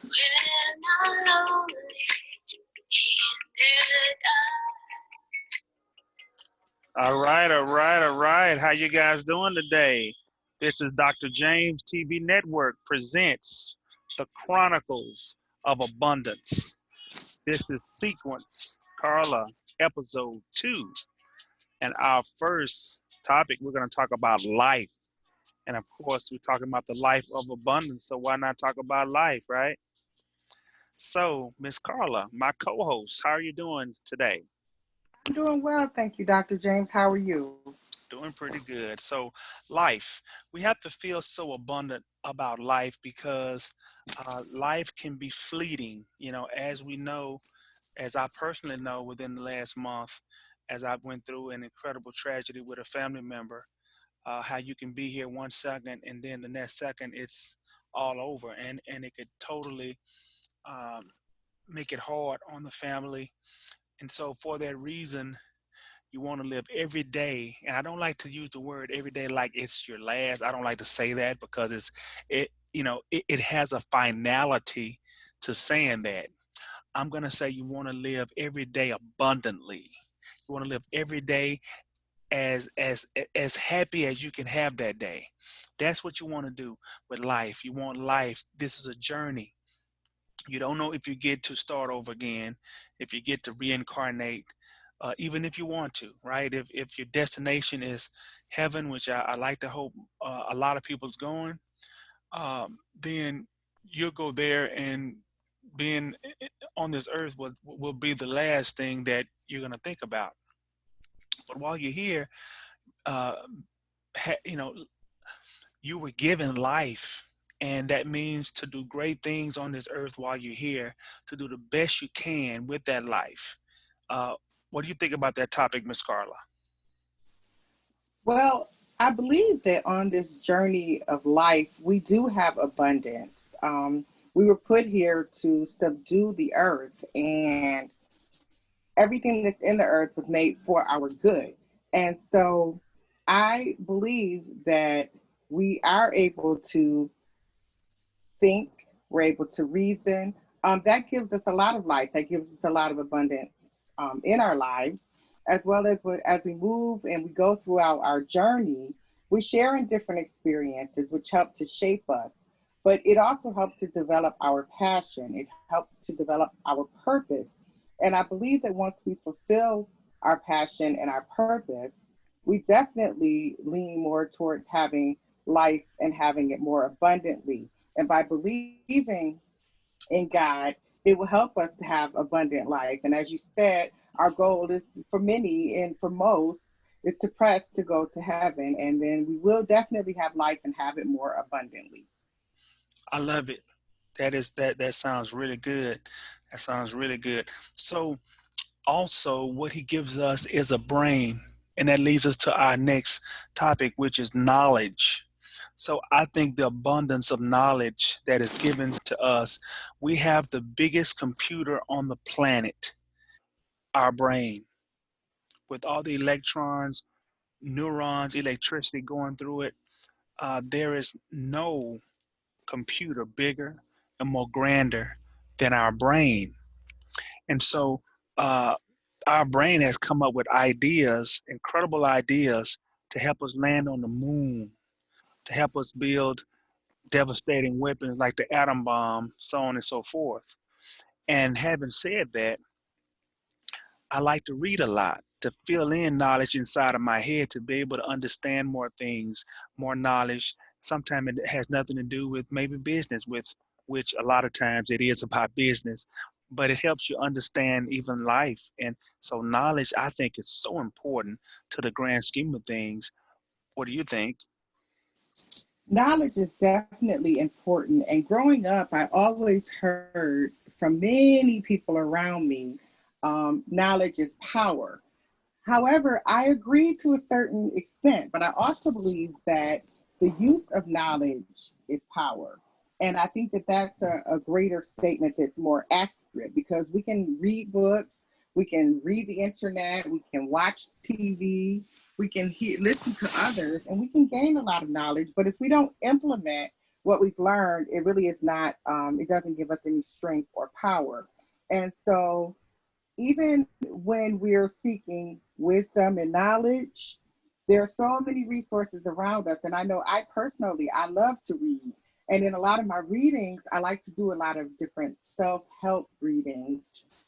When I'm lonely in the All right. How you guys doing today? This is Dr. James TV Network presents the Chronicles of Abundance. This is sequence Carla episode 2. And our first topic, we're going to talk about life. And of course, we're talking about the life of abundance. So why not talk about life, right? So, Miss Carla, my co-host, how are you doing today? I'm doing well, thank you, Dr. James. How are you? Doing pretty good. So, life, we have to feel so abundant about life because life can be fleeting. You know, as we know, as I personally know within the last month, as I went through an incredible tragedy with a family member, how you can be here 1 second and then the next second it's all over. And it could totally um, make it hard on the family. And so, for that reason, you want to live every day, and I don't like to use the word every day like it's your last. I don't like to say that because it has a finality to saying that. I'm going to say you want to live every day abundantly. You want to live every day as happy as you can have that day. That's what you want to do with life. You want life. This is a journey. You don't know if you get to start over again, if you get to reincarnate, even if you want to, right? If your destination is heaven, which I like to hope a lot of people's going, then you'll go there, and being on this earth will be the last thing that you're going to think about. But while you're here, uh, you know, you were given life, and that means to do great things on this earth while you're here, to do the best you can with that life. uh, what do you think about that topic, Miss Carla? Well, I believe that on this journey of life, we do have abundance. We were put here to subdue the earth, and everything that's in the earth was made for our good. And so I believe that we are able to think, we're able to reason. That gives us a lot of life. That gives us a lot of abundance in our lives, as well as we move and we go throughout our journey. We share in different experiences, which help to shape us. But it also helps to develop our passion. It helps to develop our purpose. And I believe that once we fulfill our passion and our purpose, we definitely lean more towards having life and having it more abundantly. And by believing in God, it will help us to have abundant life. And as you said, our goal is for many and for most is to press to go to heaven. And then we will definitely have life and have it more abundantly. I love it. That sounds really good. That sounds really good. So also what he gives us is a brain, and that leads us to our next topic, which is knowledge. So I think the abundance of knowledge that is given to us, we have the biggest computer on the planet, our brain, with all the electrons, neurons, electricity going through it. There is no computer bigger and more grander than our brain. And so uh, our brain has come up with ideas, incredible ideas, to help us land on the moon, to help us build devastating weapons like the atom bomb, so on and so forth. And having said that, I like to read a lot to fill in knowledge inside of my head to be able to understand more things, more knowledge. Sometimes it has nothing to do with maybe business, with which a lot of times it is about business, but it helps you understand even life. And so knowledge, I think, is so important to the grand scheme of things. What do you think? Knowledge is definitely important. And growing up, I always heard from many people around me knowledge is power. However, I agree to a certain extent, but I also believe that the use of knowledge is power. And I think that that's a greater statement that's more accurate because we can read books, we can read the internet, we can watch TV, we can listen to others, and we can gain a lot of knowledge. But if we don't implement what we've learned, it really is not, it doesn't give us any strength or power. And so, even when we're seeking wisdom and knowledge, there are so many resources around us. And I know I personally, I love to read. And in a lot of my readings, I like to do a lot of different self help readings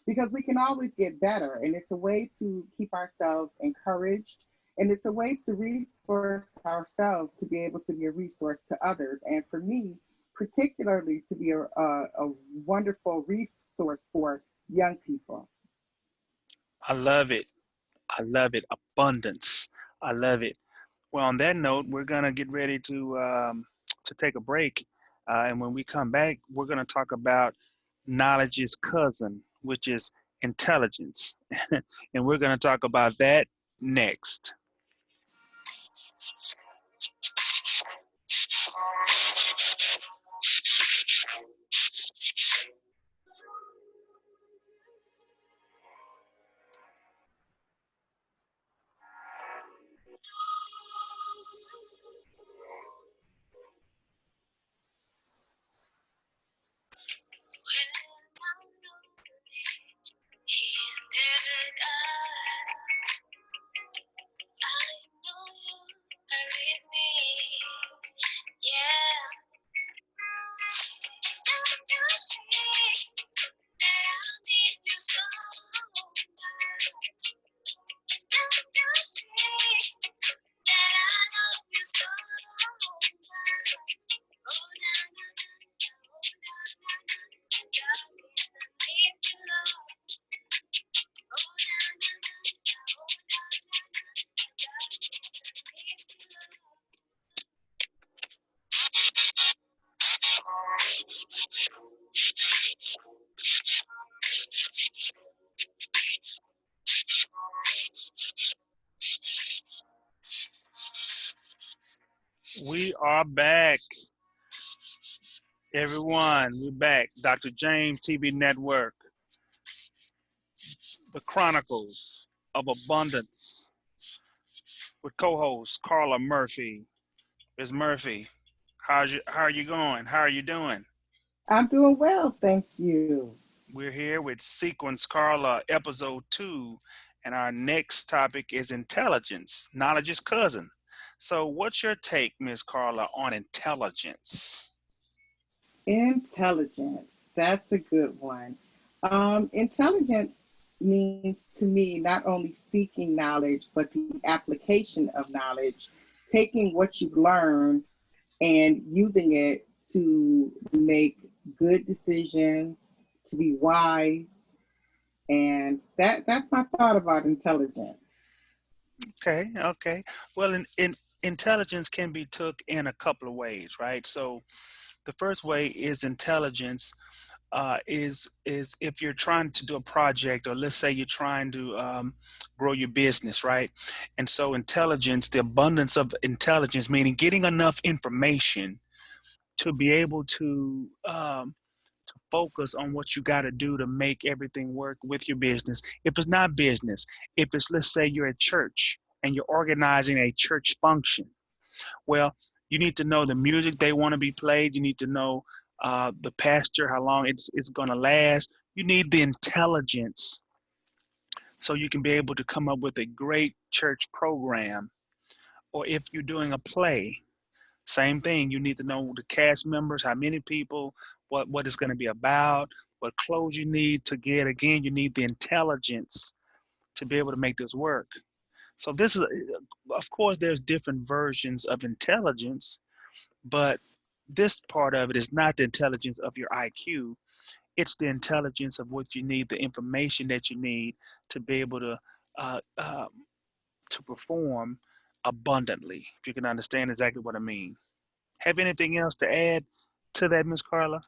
because we can always get better. And it's a way to keep ourselves encouraged. And it's a way to resource ourselves to be able to be a resource to others. And for me, particularly to be a wonderful resource for young people. I love it. I love it. Abundance. I love it. Well, on that note, we're gonna get ready to take a break, and when we come back, we're gonna talk about knowledge's cousin, which is intelligence, and we're gonna talk about that next. We are back, everyone. We're back. Dr. James TV Network, the Chronicles of Abundance, with co-host Carla Murphy. Ms. Murphy, how are you going? How are you doing? I'm doing well, thank you. We're here with Sequence Carla, ep.2, and our next topic is intelligence, knowledge's cousin. So, what's your take, Miss Carla, on intelligence? Intelligence, that's a good one. Intelligence means to me not only seeking knowledge, but the application of knowledge, taking what you've learned and using it to make good decisions, to be wise. And that's my thought about intelligence. Okay, okay. Well, in intelligence can be took in a couple of ways, right? So, the first way is intelligence is if you're trying to do a project, or let's say you're trying to grow your business, right? And so intelligence, the abundance of intelligence, meaning getting enough information to be able to focus on what you got to do to make everything work with your business. If it's not business, if it's, let's say you're at church and you're organizing a church function, well, you need to know the music they want to be played. You need to know the pastor, how long it's going to last. You need the intelligence so you can be able to come up with a great church program. Or if you're doing a play, same thing. You need to know the cast members, how many people, what it's going to be about, what clothes you need to get. Again, you need the intelligence to be able to make this work. So this is, of course, there's different versions of intelligence, but this part of it is not the intelligence of your IQ. It's the intelligence of what you need, the information that you need to be able uh, uh, to perform abundantly. If you can understand exactly what I mean. Have anything else to add to that, Miss Carla?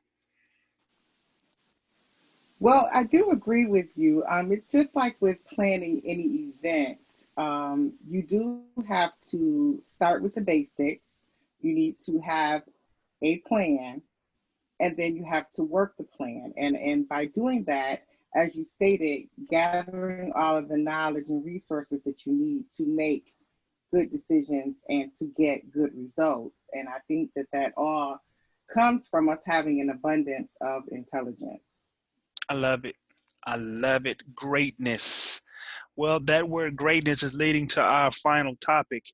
Well, I do agree with you. It's just like with planning any event. You do have to start with the basics. You need to have a plan, and then you have to work the plan. And by doing that, as you stated, gathering all of the knowledge and resources that you need to make good decisions and to get good results. And I think that all comes from us having an abundance of intelligence. I love it. I love it. Greatness. Well, that word greatness is leading to our final topic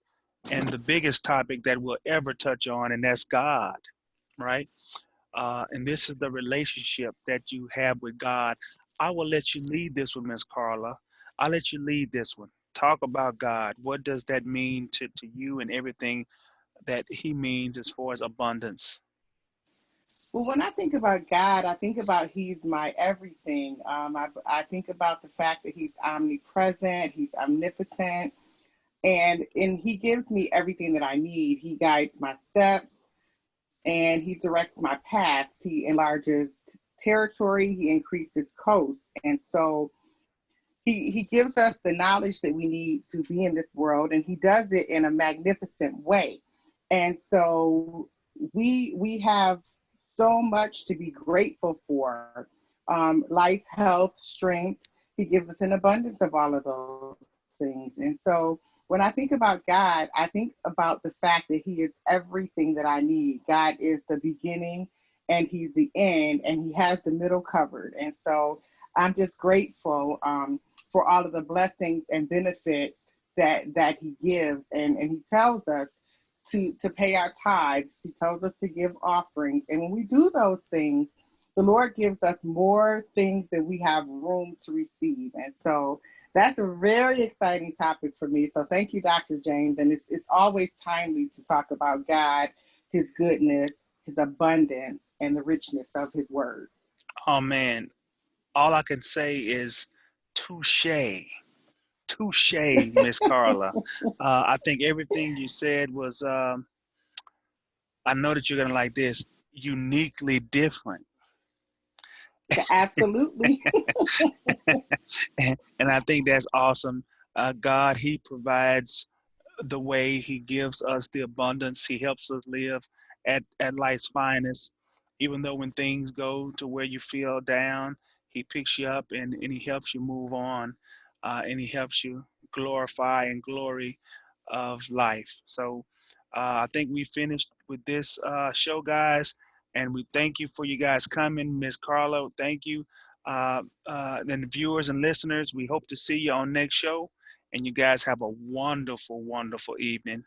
and the biggest topic that we'll ever touch on, and that's God, right? And this is the relationship that you have with God. I will let you lead this one, Miss Carla. I'll let you lead this one. Talk about God. What does that mean to you and everything that He means as far as abundance? Well, when I think about God, I think about He's my everything. I think about the fact that He's omnipresent, He's omnipotent, and He gives me everything that I need. He guides my steps and He directs my paths. He enlarges territory, He increases coast. And so he gives us the knowledge that we need to be in this world, and he does it in a magnificent way. And so we have so much to be grateful for. Life, health, strength. He gives us an abundance of all of those things. And so when I think about God, I think about the fact that he is everything that I need. God is the beginning and he's the end, and he has the middle covered. And so I'm just grateful for all of the blessings and benefits that he gives, and he tells us to pay our tithes. He tells us to give offerings, and when we do those things, the Lord gives us more things than we have room to receive. And so that's a very exciting topic for me. So thank you, Dr. James. And it's always timely to talk about God, his goodness, his abundance, and the richness of his word. Oh man, all I can say is touche. Touche, Miss Carla. I think everything you said was, I know that you're going to like this, uniquely different. Absolutely. And I think that's awesome. God, He provides the way, He gives us the abundance. He helps us live at life's finest. Even though when things go to where you feel down, He picks you up and He helps you move on, and He helps you glorify and glory of life. So I think we finished with this show, guys. And we thank you for you guys coming. Miss Carla, thank you. Then the viewers and listeners, we hope to see you on next show. And you guys have a wonderful, wonderful evening.